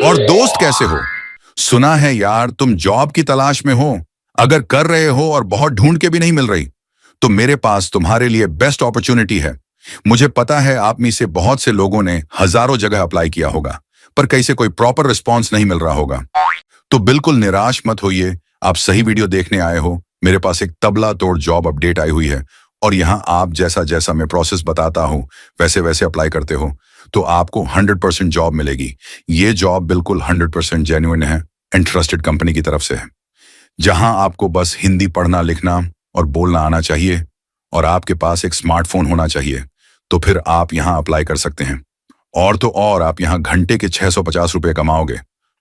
और दोस्त कैसे हो? सुना है यार तुम जॉब की तलाश में हो। अगर कर रहे हो और बहुत ढूंढ के भी नहीं मिल रही, तो मेरे पास तुम्हारे लिए बेस्ट अपॉर्चुनिटी है। मुझे पता है आप में से बहुत से लोगों ने हजारों जगह अप्लाई किया होगा, पर कहीं से कोई प्रॉपर रिस्पॉन्स नहीं मिल रहा होगा। तो बिल्कुल निराश मत होइए। आप सही वीडियो देखने आए हो। मेरे पास एक तबला तोड़ जॉब अपडेट आई हुई है, और यहाँ आप जैसा जैसा मैं प्रोसेस बताता हूँ वैसे वैसे अप्लाई करते हो तो आपको 100% जॉब मिलेगी। ये जॉब बिल्कुल 100% जेन्युइन है एंड ट्रस्टेड कंपनी की तरफ से है, जहां आपको बस हिंदी पढ़ना लिखना और बोलना आना चाहिए और आपके पास एक स्मार्टफोन होना चाहिए। तो फिर आप यहाँ अप्लाई कर सकते हैं। और तो और आप यहाँ घंटे के 650 रुपए कमाओगे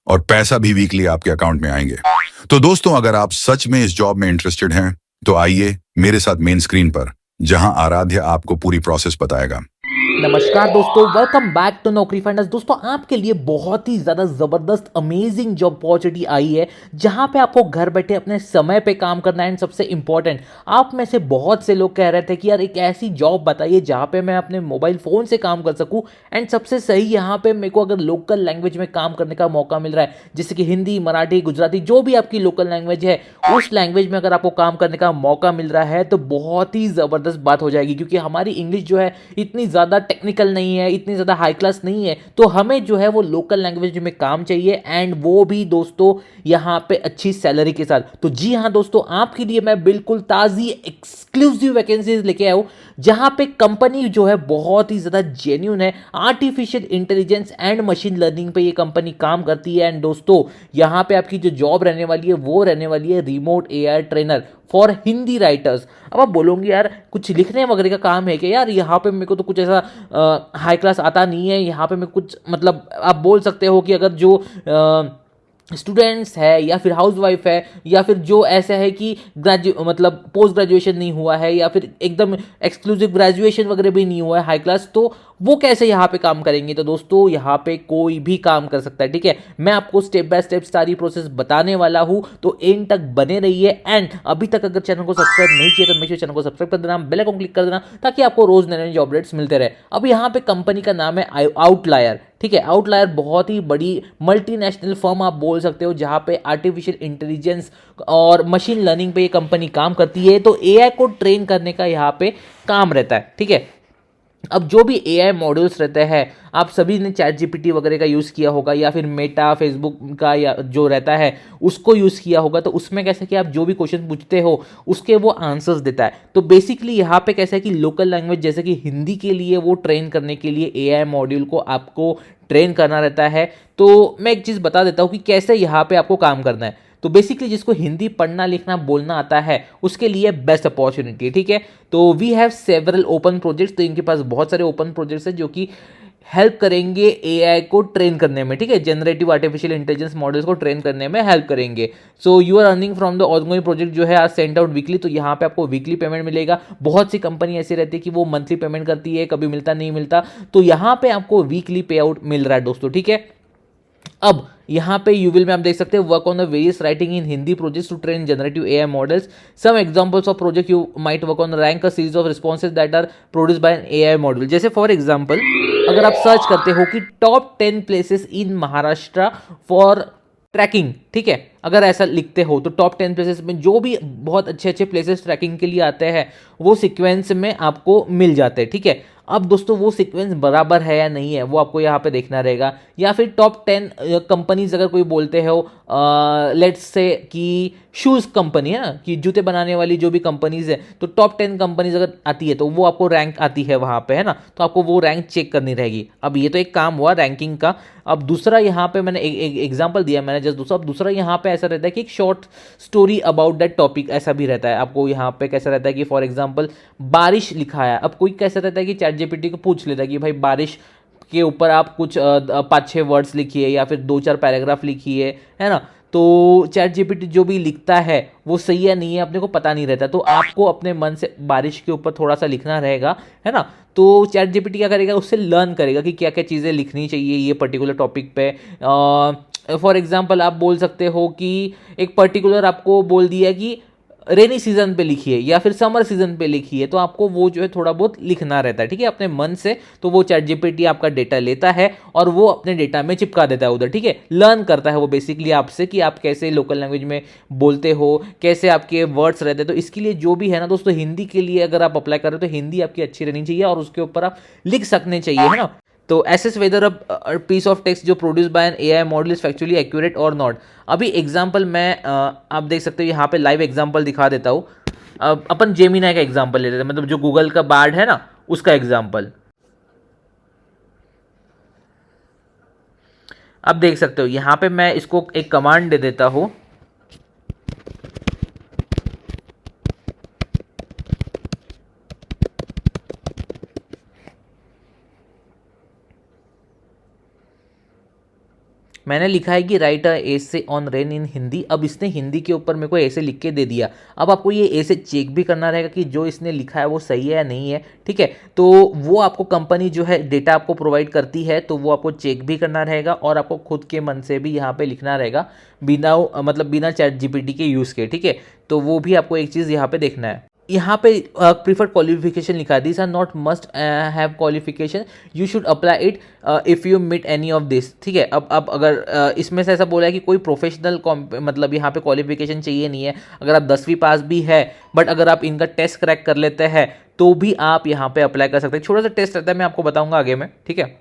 और पैसा भी वीकली आपके अकाउंट में आएंगे। तो दोस्तों, अगर आप सच में इस जॉब में इंटरेस्टेड हैं तो आइए मेरे साथ मेन स्क्रीन पर, जहां आराध्य आपको पूरी प्रोसेस बताएगा। नमस्कार दोस्तों, वेलकम बैक टू नौकरी फाइंडर्स। दोस्तों, आपके लिए बहुत ही ज़्यादा ज़बरदस्त अमेजिंग जॉब अपॉर्चुनिटी आई है, जहां पे आपको घर बैठे अपने समय पे काम करना है। एंड सबसे इंपॉर्टेंट, आप में से बहुत से लोग कह रहे थे कि यार एक ऐसी जॉब बताइए जहां पे मैं अपने मोबाइल फ़ोन से काम कर सकूं। एंड सबसे सही यहां पे मेरे को अगर लोकल लैंग्वेज में काम करने का मौका मिल रहा है, जैसे कि हिंदी, मराठी, गुजराती, जो भी आपकी लोकल लैंग्वेज है, उस लैंग्वेज में अगर आपको काम करने का मौका मिल रहा है तो बहुत ही ज़बरदस्त बात हो जाएगी। क्योंकि हमारी इंग्लिश जो है इतनी ज़्यादा टेक्निकल नहीं है, इतनी ज़्यादा हाई क्लास नहीं है, तो हमें जो है वो लोकल लैंग्वेज में काम चाहिए, एंड वो भी दोस्तों यहाँ पे अच्छी सैलरी के साथ। तो जी हाँ दोस्तों, आपके लिए मैं बिल्कुल ताज़ी एक्सक्लूसिव वैकेंसीज लेके आया हूँ, जहाँ पे कंपनी जो है बहुत ही ज़्यादा जेन्यून है। Artificial intelligence and machine learning पे ये कंपनी काम करती है। एंड दोस्तों, यहाँ पे आपकी जो जॉब रहने वाली है वो रहने वाली है remote AI trainer for Hindi writers. अब आप बोलोगे यार कुछ लिखने वगैरह का काम है क्या? यार यहाँ पे मेरे को तो कुछ ऐसा हाई क्लास आता नहीं है। यहाँ पे मैं कुछ मतलब आप बोल सकते हो कि अगर जो स्टूडेंट्स है या फिर हाउसवाइफ है या फिर जो ऐसा है कि मतलब पोस्ट ग्रेजुएशन नहीं हुआ है या फिर एकदम एक्सक्लूसिव ग्रेजुएशन वगैरह भी नहीं हुआ है हाई क्लास, तो वो कैसे यहाँ पे काम करेंगे? तो दोस्तों, यहाँ पे कोई भी काम कर सकता है, ठीक है। मैं आपको स्टेप बाय स्टेप सारी प्रोसेस बताने वाला हूँ, तो एंड तक बने रहिए। एंड अभी तक अगर चैनल को सब्सक्राइब नहीं किया तो मेक श्योर चैनल को सब्सक्राइब कर देना, बेल आइकन क्लिक कर देना, ताकि आपको रोज नए नए जॉब अपडेट्स मिलते रहे। अब यहाँ पे कंपनी का नाम है आउटलायर, ठीक है। आउटलायर बहुत ही बड़ी मल्टीनेशनल फर्म आप बोल सकते हो, जहाँ पे आर्टिफिशियल इंटेलिजेंस और मशीन लर्निंग पे ये कंपनी काम करती है। तो एआई को ट्रेन करने का यहाँ पे काम रहता है, ठीक है। अब जो भी एआई मॉड्यूल्स रहते हैं, आप सभी ने चैट जीपीटी वगैरह का यूज़ किया होगा या फिर मेटा फेसबुक का या जो रहता है उसको यूज़ किया होगा। तो उसमें कैसे कि आप जो भी क्वेश्चन पूछते हो उसके वो आंसर्स देता है। तो बेसिकली यहाँ पे कैसा है कि लोकल लैंग्वेज जैसे कि हिंदी के लिए वो ट्रेन करने के लिए एआई मॉड्यूल को आपको ट्रेन करना रहता है। तो मैं एक चीज़ बता देता हूँ कि कैसे यहाँ पे आपको काम करना है। तो बेसिकली जिसको हिंदी पढ़ना लिखना बोलना आता है उसके लिए बेस्ट अपॉर्चुनिटी, ठीक है। तो we have several open projects, तो इनके पास बहुत सारे ओपन प्रोजेक्ट्स हैं जो कि हेल्प करेंगे एआई को ट्रेन करने में, ठीक है। जनरेटिव आर्टिफिशियल इंटेलिजेंस मॉडल्स को ट्रेन करने में हेल्प करेंगे। So you are earning from the ongoing project जो है आर सेंट आउट वीकली, तो यहाँ पे आपको वीकली पेमेंट मिलेगा। बहुत सी कंपनी ऐसी रहती है कि वो मंथली पेमेंट करती है, कभी मिलता नहीं मिलता, तो यहाँ पे आपको वीकली पे आउट मिल रहा है दोस्तों, ठीक है। अब यहाँ पे यू विल में आप देख सकते हैं work on the various writing in Hindi projects to train generative AI models. Some examples of project you might work on rank a series of responses that are produced by an AI model. जैसे for example, अगर आप search करते हो कि top 10 places in Maharashtra for trekking, ठीक है, अगर ऐसा लिखते हो तो टॉप 10 प्लेसेस में जो भी बहुत अच्छे अच्छे प्लेसेस ट्रैकिंग के लिए आते हैं वो सीक्वेंस में आपको मिल जाते हैं, ठीक है। अब दोस्तों, वो सीक्वेंस बराबर है या नहीं है वो आपको यहाँ पे देखना रहेगा। या फिर टॉप 10 कंपनीज अगर कोई बोलते हो, लेट्स से कि शूज़ कंपनी है ना, कि जूते बनाने वाली जो भी कंपनीज है, तो टॉप 10 कंपनीज अगर आती है तो वो आपको रैंक आती है वहाँ पे, है ना, तो आपको वो रैंक चेक करनी रहेगी। अब ये तो एक काम हुआ रैंकिंग का। अब दूसरा यहाँ पे मैंने एक एग्जाम्पल दिया मैंने जस्ट दूसरा। अब दूसरा यहाँ पे ऐसा रहता है कि एक short story about that topic ऐसा भी रहता है। आपको यहाँ पे कैसा रहता है कि फॉर एग्जाम्पल बारिश लिखा है। अब कोई कैसा रहता है कि चैट जीपीटी को पूछ लेता है कि भाई बारिश के ऊपर आप कुछ 5-6 वर्ड्स लिखिए या फिर 2-4 पैराग्राफ लिखिए, है ना। तो चैट जीपीटी जो भी लिखता है वो सही है नहीं है अपने को पता नहीं रहता, तो आपको अपने मन से बारिश के ऊपर थोड़ा सा लिखना रहेगा, है ना। तो चैट जीपीटी क्या करेगा, उससे लर्न करेगा कि क्या क्या चीज़ें लिखनी चाहिए ये पर्टिकुलर टॉपिक पे। फॉर एग्जाम्पल आप बोल सकते हो कि एक पर्टिकुलर आपको बोल दिया कि रेनी सीजन पे लिखी है या फिर समर सीजन पे लिखी है, तो आपको वो जो है थोड़ा बहुत लिखना रहता है, ठीक है, अपने मन से। तो वो चैट जीपीटी आपका डेटा लेता है और वो अपने डेटा में चिपका देता है उधर, ठीक है। लर्न करता है वो बेसिकली आपसे कि आप कैसे लोकल लैंग्वेज में बोलते हो, कैसे आपके वर्ड्स रहते हैं। तो इसके लिए जो भी है ना दोस्तों, हिंदी के लिए अगर आप अप्लाई कर रहे हो तो हिंदी आपकी अच्छी रहनी चाहिए और उसके ऊपर आप लिख सकने चाहिए, है ना। तो assess whether a piece of text जो produce by an AI model is factually accurate और नॉट। अभी एग्जांपल मैं आप देख सकते हो यहाँ पे लाइव एग्जांपल दिखा देता हूँ। अब अपन जेमिनाई का एग्जांपल ले लेते हैं, मतलब जो गूगल का बार्ड है ना, उसका एग्जांपल अब देख सकते हो। यहाँ पे मैं इसको एक कमांड दे देता हूँ। मैंने लिखा है कि write a essay on rain in Hindi. अब इसने हिंदी के ऊपर मेरे को ऐसे लिख के दे दिया। अब आपको ये ऐसे चेक भी करना रहेगा कि जो इसने लिखा है वो सही है या नहीं है, ठीक है। तो वो आपको कंपनी जो है डेटा आपको प्रोवाइड करती है, तो वो आपको चेक भी करना रहेगा और आपको खुद के मन से भी यहाँ पे लिखना रहेगा, बिना मतलब बिना चैट जीपीटी के यूज़ के, ठीक है। तो वो भी आपको एक चीज़ यहाँ पे देखना है। यहाँ पे प्रीफर्ड क्वालिफिकेशन लिखा है, this are not must have qualification, you should apply it if you meet any of this, ठीक है। अब अगर इसमें से ऐसा बोला है कि कोई प्रोफेशनल मतलब यहाँ पे क्वालिफिकेशन चाहिए नहीं है। अगर आप 10वीं पास भी है, बट अगर आप इनका टेस्ट क्रैक कर लेते हैं तो भी आप यहाँ पे अप्लाई कर सकते हैं। छोटा सा टेस्ट रहता है, मैं आपको बताऊंगा आगे में, ठीक है।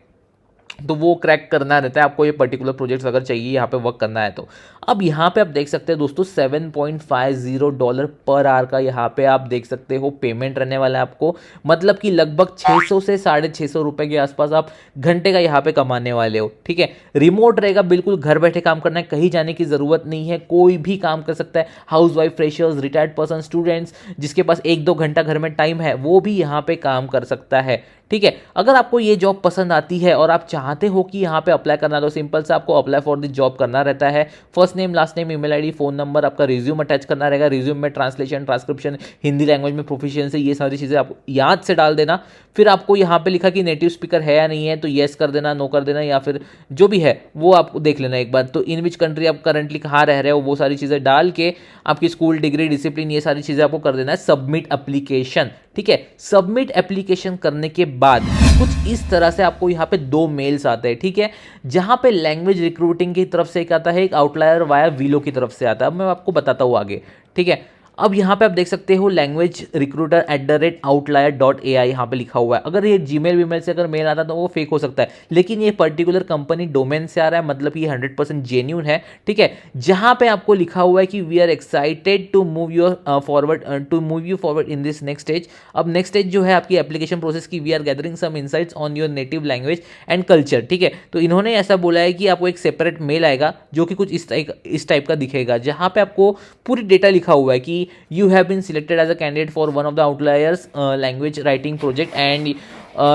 तो वो क्रैक करना रहता है आपको, ये पर्टिकुलर प्रोजेक्ट्स अगर चाहिए यहाँ पे वर्क करना है तो। अब यहाँ पे आप देख सकते हैं दोस्तों $7.50 पर आवर का यहाँ पे आप देख सकते हो पेमेंट रहने वाला है आपको। मतलब कि लगभग 600 से 650 रुपए के आसपास आप घंटे का यहाँ पे कमाने वाले हो, ठीक है। रिमोट रहेगा, बिल्कुल घर बैठे काम करना है, कहीं जाने की ज़रूरत नहीं है, कोई भी काम कर सकता है। House wife, freshers, retired person, students, जिसके पास 1-2 घंटा घर में टाइम है, वो भी यहाँ पे काम कर सकता है, ठीक है। अगर आपको ये जॉब पसंद आती है और आप चाहते हो कि यहाँ पे अप्लाई करना, तो सिंपल से आपको अप्लाई फॉर द जॉब करना रहता है। First name, last name, email ID, phone number, आपका रिज्यूम अटैच करना रहेगा। रिज्यूम में ट्रांसलेशन, ट्रांसक्रिप्शन, हिंदी लैंग्वेज में प्रोफिशिएंसी, ये सारी चीज़ें आप याद से डाल देना। फिर आपको यहाँ पे लिखा कि नेटिव स्पीकर है या नहीं है, तो येस कर देना, नो कर देना, या फिर जो भी है वो आपको देख लेना एक बार। तो इन विच कंट्री आप करंटली कहाँ रह रहे हो, वो सारी चीज़ें डाल के आपकी स्कूल, डिग्री, डिसिप्लिन, ये सारी चीज़ें आपको कर देना है। सबमिट एप्लीकेशन, ठीक है। सबमिट एप्लीकेशन करने के बाद कुछ इस तरह से आपको यहाँ पे 2 मेल्स आते हैं, ठीक है। जहाँ पे लैंग्वेज रिक्रूटिंग की तरफ से एक आता है, एक आउटलायर वाया वीलो की तरफ से आता है। अब मैं आपको बताता हूँ आगे, ठीक है। अब यहाँ पे आप देख सकते हो लैंग्वेज रिक्रूटर @outlier.ai यहाँ पे लिखा हुआ है। अगर ये जीमेल वीमेल से अगर मेल आता है तो वो फेक हो सकता है, लेकिन ये पर्टिकुलर कंपनी डोमेन से आ रहा है, मतलब ये 100% जेन्यून है, ठीक है। जहाँ पे आपको लिखा हुआ है कि we are excited to move you forward in this next stage. अब नेक्स्ट स्टेज जो है आपकी एप्लीकेशन प्रोसेस की, we are gathering some insights on your native language and culture, ठीक है। तो इन्होंने ऐसा बोला है कि आपको एक सेपरेट मेल आएगा जो कि कुछ इस टाइप का दिखेगा, जहाँ पे आपको पूरी डेटा लिखा हुआ है कि you have been selected as a candidate for one of the outliers language writing project and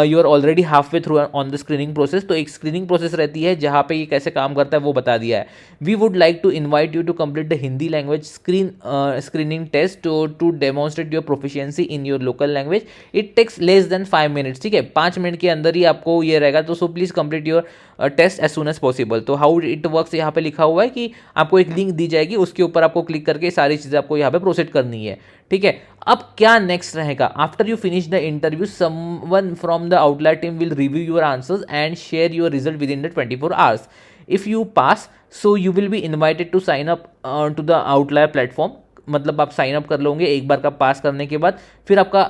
you are already halfway through on the screening process। तो एक स्क्रीनिंग प्रोसेस रहती है जहाँ पे ये कैसे काम करता है वो बता दिया है। We would like to invite you to complete the Hindi language screening test to demonstrate your proficiency in your local language. It takes less than 5 minutes, ठीक है। 5 मिनट के अंदर ही आपको ये रहेगा। तो so please complete your test as soon as possible. तो how it works यहाँ पे लिखा हुआ है कि आपको एक लिंक दी जाएगी, उसके ऊपर आपको क्लिक करके सारी चीज़ें आपको यहाँ पे प्रोसीड करनी है, ठीक है। अब क्या नेक्स्ट रहेगा, after you finish the interview someone from the Outlier team will review your answers and share your result within the 24 hours. If you pass so you will be invited to sign up to the Outlier platform. मतलब आप sign up कर लोगे एक बार का पास करने के बाद, फिर आपका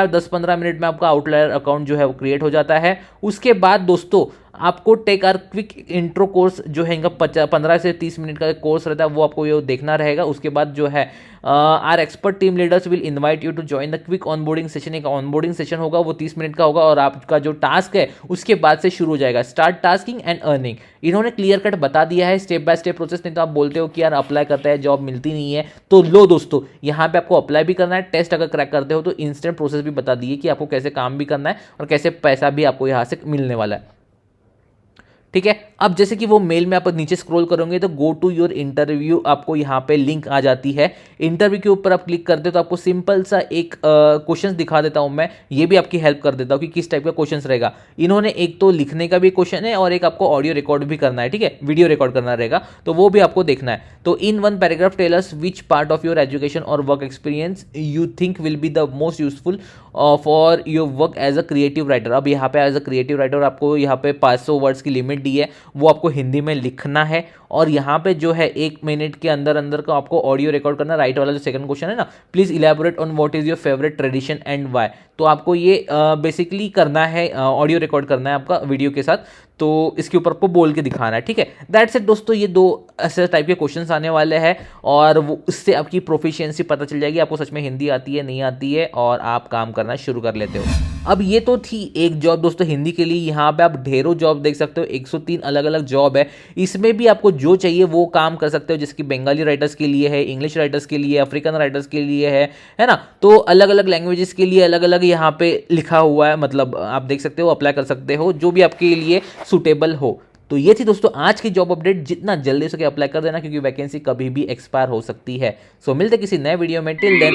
10-15 मिनट में आपका आउटलायर अकाउंट जो है वो क्रिएट हो जाता है। उसके बाद दोस्तों आपको take our quick intro course जो है इनका 15 से 30 मिनट का कोर्स रहता है, वो आपको ये देखना रहेगा। उसके बाद जो है our expert team leaders will invite you to join the quick onboarding session. एक ऑनबोर्डिंग सेशन होगा, वो 30 मिनट का होगा और आपका जो टास्क है उसके बाद से शुरू हो जाएगा स्टार्ट टास्किंग एंड अर्निंग। इन्होंने क्लियर कट बता दिया है स्टेप बाय स्टेप प्रोसेस। नहीं तो आप बोलते हो कि यार अप्लाई करता है जॉब मिलती नहीं है, तो लो दोस्तों यहाँ पे आपको अप्लाई भी करना है। टेस्ट अगर क्रैक करते हो तो इंस्टेंट प्रोसेस भी बता दिए कि आपको कैसे काम भी करना है और कैसे पैसा भी आपको यहाँ से मिलने वाला है, ठीक है। अब जैसे कि वो मेल में आप नीचे स्क्रॉल करोगे तो गो टू योर इंटरव्यू आपको यहाँ पे लिंक आ जाती है। इंटरव्यू के ऊपर आप क्लिक करते हो तो आपको सिंपल सा एक क्वेश्चन दिखा देता हूँ मैं, ये भी आपकी हेल्प कर देता हूँ कि किस टाइप का क्वेश्चन रहेगा। इन्होंने एक तो लिखने का भी क्वेश्चन है और एक आपको ऑडियो रिकॉर्ड भी करना है, ठीक है, वीडियो रिकॉर्ड करना रहेगा, तो वो भी आपको देखना है। तो in one paragraph tell us which part of your education और work experience you think will be the most useful for your work as a creative writer. अब यहाँ पे एज अ क्रिएटिव राइटर आपको यहाँ पे 500 वर्ड्स की limit दी है, वो आपको हिंदी में लिखना है और यहाँ पे जो है 1 मिनट के अंदर अंदर का आपको ऑडियो रिकॉर्ड करना। राइट वाला जो सेकंड क्वेश्चन है ना, please elaborate on what is your favourite tradition and why, तो आपको ये बेसिकली करना है, ऑडियो रिकॉर्ड करना है आपका वीडियो के साथ, तो इसके ऊपर आपको बोल के दिखाना है, ठीक है। दैट्स इट दोस्तों, ये 2 ऐसे टाइप के क्वेश्चंस आने वाले हैं और वो उससे आपकी प्रोफिशिएंसी पता चल जाएगी, आपको सच में हिंदी आती है नहीं आती है, और आप काम करना शुरू कर लेते हो। अब ये तो थी एक जॉब दोस्तों हिंदी के लिए। यहाँ पे आप ढेरों जॉब देख सकते हो, 103 अलग अलग जॉब है, इसमें भी आपको जो चाहिए वो काम कर सकते हो, जैसे कि बंगाली राइटर्स के लिए है, इंग्लिश राइटर्स के लिए, अफ्रीकन राइटर्स के लिए है ना। तो अलग अलग लैंग्वेजेस के लिए अलग अलग यहाँ पे लिखा हुआ है, मतलब आप देख सकते हो, अप्लाई कर सकते हो जो भी आपके लिए सुटेबल हो। तो ये थी दोस्तों आज की जॉब अपडेट, जितना जल्दी हो सके अप्लाई कर देना क्योंकि वैकेंसी कभी भी एक्सपायर हो सकती है। सो मिलते किसी नए वीडियो में, टिल देन